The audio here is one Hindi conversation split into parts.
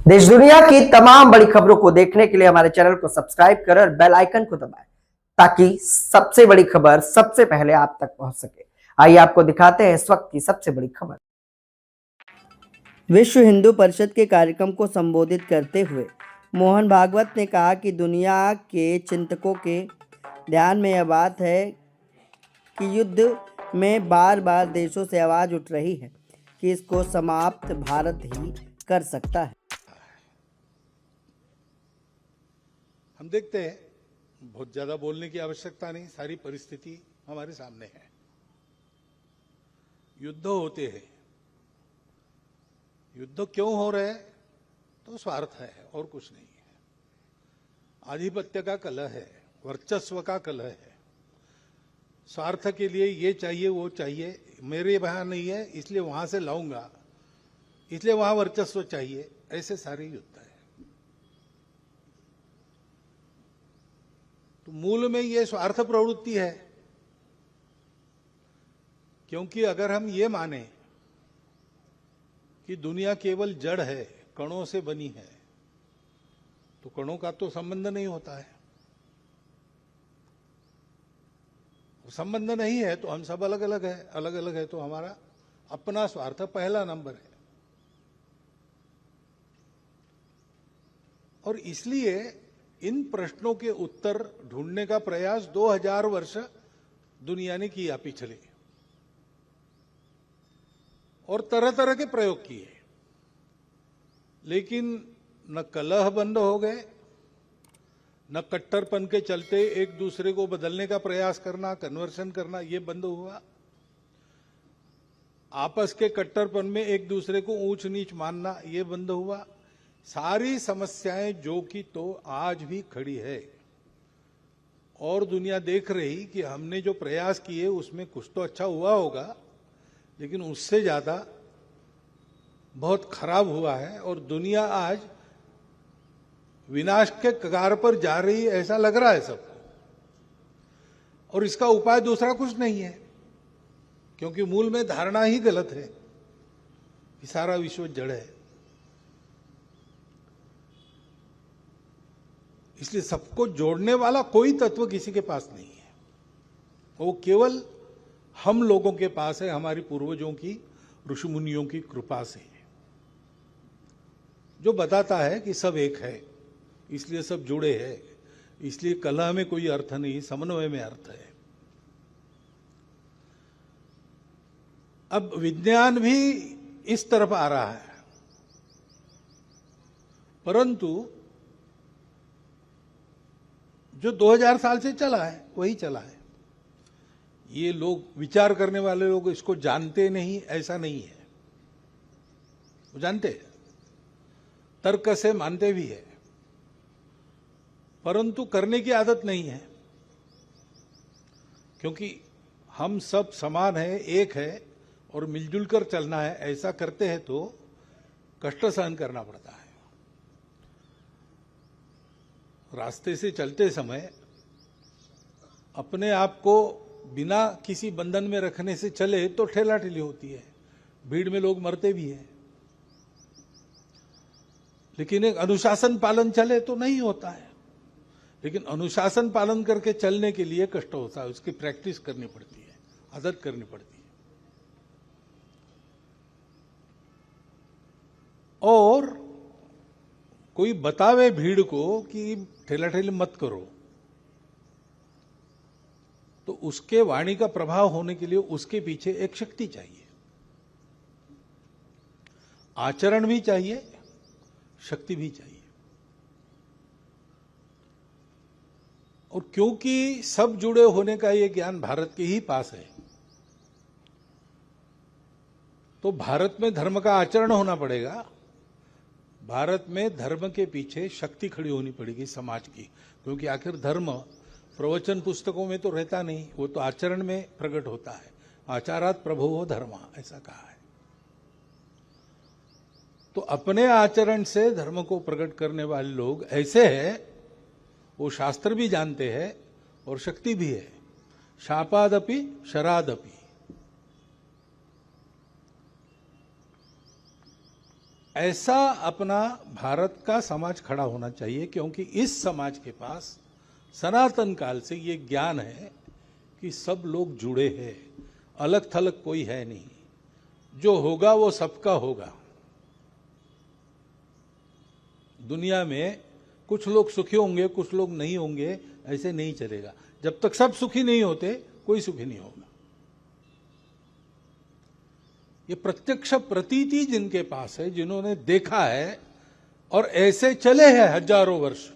देश दुनिया की तमाम बड़ी खबरों को देखने के लिए हमारे चैनल को सब्सक्राइब करें और बेल आइकन को दबाएं ताकि सबसे बड़ी खबर सबसे पहले आप तक पहुंच सके। आइए आपको दिखाते हैं इस वक्त की सबसे बड़ी खबर। विश्व हिंदू परिषद के कार्यक्रम को संबोधित करते हुए मोहन भागवत ने कहा कि दुनिया के चिंतकों के ध्यान में यह बात है कि युद्ध में बार बार देशों से आवाज उठ रही है कि इसको समाप्त भारत ही कर सकता है। हम देखते हैं, बहुत ज्यादा बोलने की आवश्यकता नहीं, सारी परिस्थिति हमारे सामने है। युद्ध होते हैं, युद्ध क्यों हो रहे हैं? तो स्वार्थ है और कुछ नहीं है। आधिपत्य का कलह है, वर्चस्व का कलह है। स्वार्थ के लिए ये चाहिए वो चाहिए, मेरे वहां नहीं है इसलिए वहां से लाऊंगा, इसलिए वहां वर्चस्व चाहिए, ऐसे सारे युद्ध है। तो मूल में ये स्वार्थ प्रवृत्ति है। क्योंकि अगर हम ये माने कि दुनिया केवल जड़ है, कणों से बनी है, तो कणों का तो संबंध नहीं होता है। संबंध नहीं है तो हम सब अलग अलग है, अलग अलग है तो हमारा अपना स्वार्थ पहला नंबर है। और इसलिए इन प्रश्नों के उत्तर ढूंढने का प्रयास 2000 वर्ष दुनिया ने किया पिछले, और तरह तरह के प्रयोग किए, लेकिन न कलह बंद हो गए, न कट्टरपन के चलते एक दूसरे को बदलने का प्रयास करना, कन्वर्शन करना, ये बंद हुआ। आपस के कट्टरपन में एक दूसरे को ऊंच नीच मानना, ये बंद हुआ। सारी समस्याएं जो कि तो आज भी खड़ी है, और दुनिया देख रही कि हमने जो प्रयास किए उसमें कुछ तो अच्छा हुआ होगा, लेकिन उससे ज्यादा बहुत खराब हुआ है। और दुनिया आज विनाश के कगार पर जा रही, ऐसा लग रहा है सबको। और इसका उपाय दूसरा कुछ नहीं है, क्योंकि मूल में धारणा ही गलत है कि सारा विश्व जड़ है। इसलिए सबको जोड़ने वाला कोई तत्व किसी के पास नहीं है, वो केवल हम लोगों के पास है, हमारी पूर्वजों की, ऋषि मुनियों की कृपा से, जो बताता है कि सब एक है, इसलिए सब जुड़े हैं, इसलिए कलह में कोई अर्थ नहीं, समन्वय में अर्थ है। अब विज्ञान भी इस तरफ आ रहा है, परंतु जो 2000 साल से चला है वही चला है। ये लोग, विचार करने वाले लोग, इसको जानते नहीं ऐसा नहीं है, वो जानते हैं, तर्क से मानते भी है, परंतु करने की आदत नहीं है। क्योंकि हम सब समान है, एक है, और मिलजुल कर चलना है। ऐसा करते हैं तो कष्ट सहन करना पड़ता है। रास्ते से चलते समय अपने आप को बिना किसी बंधन में रखने से चले तो ठेलाठेली होती है, भीड़ में लोग मरते भी हैं। लेकिन एक अनुशासन पालन चले तो नहीं होता है। लेकिन अनुशासन पालन करके चलने के लिए कष्ट होता है, उसकी प्रैक्टिस करनी पड़ती है, आदत करनी पड़ती है। और कोई बतावे भीड़ को कि ठेलाठेली मत करो, तो उसके वाणी का प्रभाव होने के लिए उसके पीछे एक शक्ति चाहिए, आचरण भी चाहिए, शक्ति भी चाहिए। और क्योंकि सब जुड़े होने का ये ज्ञान भारत के ही पास है, तो भारत में धर्म का आचरण होना पड़ेगा। भारत में धर्म के पीछे शक्ति खड़ी होनी पड़ेगी समाज की, क्योंकि आखिर धर्म प्रवचन पुस्तकों में तो रहता नहीं, वो तो आचरण में प्रकट होता है। आचारात प्रभुः धर्म, ऐसा कहा है। तो अपने आचरण से धर्म को प्रकट करने वाले लोग ऐसे हैं, वो शास्त्र भी जानते हैं और शक्ति भी है। शापादपि शरादपि। ऐसा अपना भारत का समाज खड़ा होना चाहिए, क्योंकि इस समाज के पास सनातन काल से ये ज्ञान है कि सब लोग जुड़े हैं, अलग थलग कोई है नहीं, जो होगा वो सबका होगा। दुनिया में कुछ लोग सुखी होंगे, कुछ लोग नहीं होंगे, ऐसे नहीं चलेगा। जब तक सब सुखी नहीं होते, कोई सुखी नहीं होगा। ये प्रत्यक्ष प्रतीति जिनके पास है, जिन्होंने देखा है और ऐसे चले हैं हजारों वर्ष,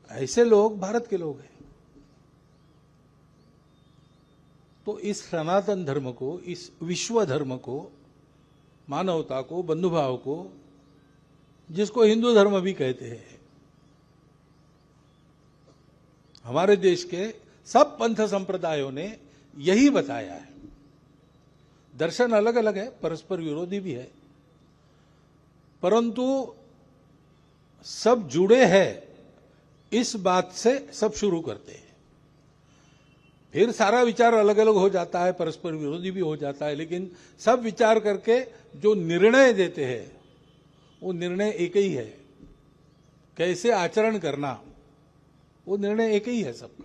ऐसे लोग भारत के लोग हैं। तो इस सनातन धर्म को, इस विश्व धर्म को, मानवता को, बंधुभाव को, जिसको हिंदू धर्म भी कहते हैं, हमारे देश के सब पंथ संप्रदायों ने यही बताया है। दर्शन अलग अलग है, परस्पर विरोधी भी है, परंतु सब जुड़े हैं, इस बात से सब शुरू करते हैं। फिर सारा विचार अलग अलग हो जाता है, परस्पर विरोधी भी हो जाता है, लेकिन सब विचार करके जो निर्णय देते हैं वो निर्णय एक ही है। कैसे आचरण करना, वो निर्णय एक ही है सबका।